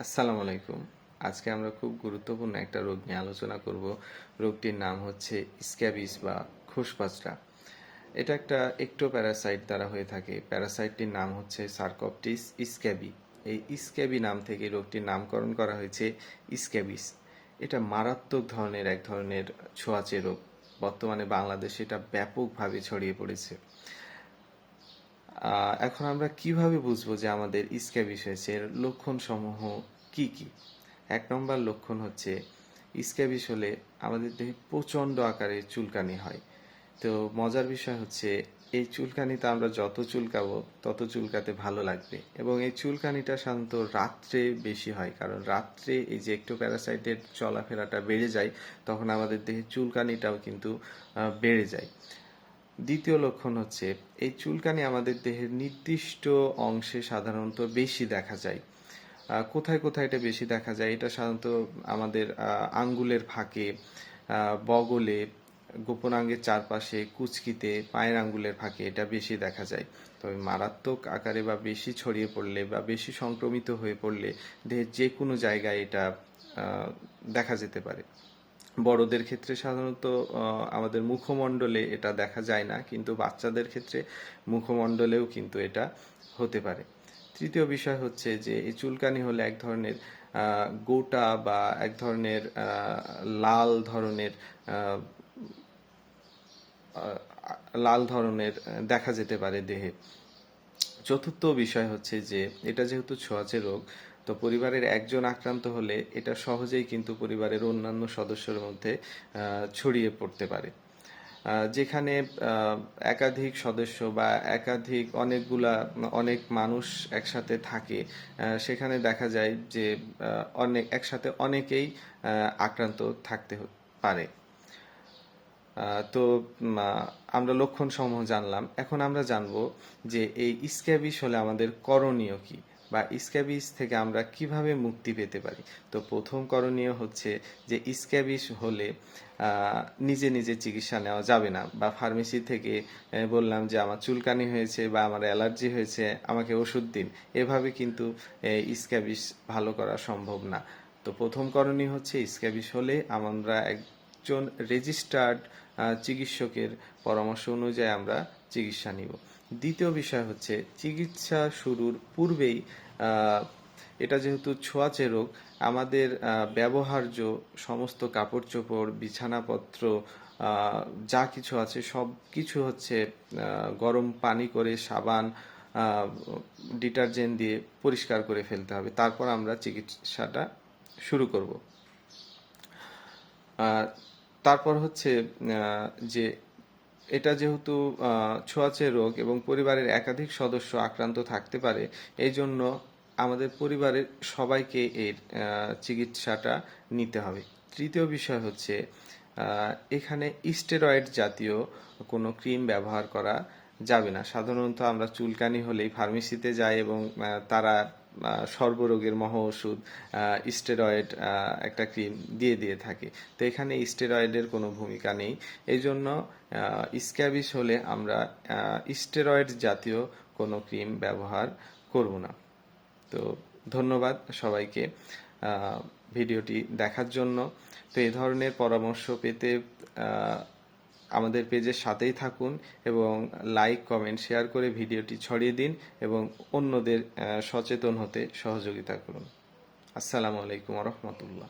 আসসালামু আলাইকুম। আজকে আমরা খুব গুরুত্বপূর্ণ একটা রোগ নিয়ে আলোচনা করব। রোগটির নাম হচ্ছে স্ক্যাবিস বা খোসপচরা। এটা একটা প্যারাসাইট দ্বারা হয়ে থাকে। প্যারাসাইটটির নাম হচ্ছে সার্কোপটিস স্ক্যাবি। এই স্ক্যাবি নাম থেকে রোগটির নামকরণ করা হয়েছে স্ক্যাবিস। এটা মারাত্মক এক ধরনের ছোঁয়াচে রোগ। বর্তমানে বাংলাদেশে এটা ব্যাপকভাবে ছড়িয়ে পড়েছে। এখন আমরা কিভাবে বুঝবো যে আমাদের স্ক্যাবিস হয়েছে? এর লক্ষণ সমূহ কি কি? ১ নম্বর লক্ষণ হচ্ছে স্ক্যাবিস হলে আমাদের দেহে প্রচণ্ড আকারে চুলকানি হয়। তো মজার বিষয় হচ্ছে এই চুলকানিতে আমরা যত চুলকাবো তত চুলকাতে ভালো লাগবে, এবং এই চুলকানিটা সাধারণত রাত্রে বেশি হয়, কারণ রাত্রে এই যে প্যারাসাইটের চলাফেরাটা বেড়ে যায়, তখন আমাদের দেহে চুলকানিটাও কিন্তু বেড়ে যায়। দ্বিতীয় লক্ষণ হচ্ছে এই চুলকানি আমাদের দেহের নির্দিষ্ট অংশে সাধারণত বেশি দেখা যায়। কোথায় কোথায় এটা বেশি দেখা যায়? এটা সাধারণত আমাদের আঙ্গুলের ফাঁকে, বগলে, গোপনাঙ্গের চারপাশে, কুচকিতে, পায়ের আঙ্গুলের ফাঁকে এটা বেশি দেখা যায়। তবে মারাত্মক আকারে বা বেশি ছড়িয়ে পড়লে বা বেশি সংক্রমিত হয়ে পড়লে দেহের যে কোনো জায়গায় এটা দেখা যেতে পারে। বড়দের ক্ষেত্রে সাধারণত আমাদের মুখমণ্ডলে এটা দেখা যায় না, কিন্তু বাচ্চাদের ক্ষেত্রে মুখমণ্ডলেও কিন্তু এটা হতে পারে। তৃতীয় বিষয় হচ্ছে যে এই চুলকানি হলে এক ধরনের গোটা বা এক ধরনের লাল ধরনের লাল ধরনের দেখা যেতে পারে দেহে। চতুর্থ বিষয় হচ্ছে যে এটা যেহেতু ছোঁয়াচে রোগ, তো পরিবারের একজন আক্রান্ত হলে এটা সহজেই কিন্তু পরিবারের অন্যান্য সদস্যের মধ্যে ছড়িয়ে পড়তে পারে। যেখানে একাধিক সদস্য বা অনেক মানুষ একসাথে থাকে, সেখানে দেখা যায় যে একসাথে অনেকেই আক্রান্ত থাকতে পারে। তো আমরা লক্ষণ সমূহ জানলাম। এখন আমরা জানবো যে এই স্ক্যাবিস হলে আমাদের করণীয় কি, বা স্ক্যাবিস থেকে আমরা কিভাবে মুক্তি পেতে পারি। তো প্রথম করণীয় হচ্ছে যে স্ক্যাবিস হলে নিজে নিজে চিকিৎসা নেওয়া যাবে না, বা ফার্মেসি থেকে বললাম যে আমার চুলকানি হয়েছে বা আমার অ্যালার্জি হয়েছে, আমাকে ওষুধ দিন, এভাবে কিন্তু স্ক্যাবিস ভালো করা সম্ভব না। তো প্রথম করণীয় হচ্ছে স্ক্যাবিস হলে আমরা একজন রেজিস্টার্ড চিকিৎসকের পরামর্শ অনুযায়ী আমরা চিকিৎসা নিব। দ্বিতীয় বিষয় হচ্ছে চিকিৎসা শুরুর পূর্বেই এটা যেহেতু ছোঁয়াচে রোগ, আমাদের ব্যবহার্য সমস্ত কাপড় চোপড়, বিছানাপত্র, যা কিছু আছে সব কিছু হচ্ছে গরম পানি করে, সাবান, ডিটারজেন্ট দিয়ে পরিষ্কার করে ফেলতে হবে। তারপর আমরা চিকিৎসাটা শুরু করব। তারপর হচ্ছে যে এটা যেহেতু ছোঁয়াচে রোগ এবং পরিবারের একাধিক সদস্য আক্রান্ত থাকতে পারে, এই জন্য আমাদের পরিবারের সবাইকে এর চিকিৎসাটা নিতে হবে। তৃতীয় বিষয় হচ্ছে এখানে স্টেরয়েড জাতীয় কোনো ক্রিম ব্যবহার করা যাবে না। সাধারণত আমরা চুলকানি হলেই ফার্মেসিতে যাই এবং তারা সর্বরোগের মহা ওষুধ স্টেরয়েড একটা ক্রিম দিয়ে থাকে। তো এখানে স্টেরয়েডের কোনো ভূমিকা নেই। এই জন্য স্ক্যাবিস হলে আমরা স্টেরয়েড জাতীয় কোনো ক্রিম ব্যবহার করব না। তো ধন্যবাদ সবাইকে ভিডিওটি দেখার জন্য। তো এই ধরনের পরামর্শ পেতে আমাদের পেজের সাথেই থাকুন এবং লাইক, কমেন্ট, শেয়ার করে ভিডিওটি ছড়িয়ে দিন এবং অন্যদের সচেতন হতে সহযোগিতা করুন। আসসালামু আলাইকুম ওয়া রাহমাতুল্লাহ।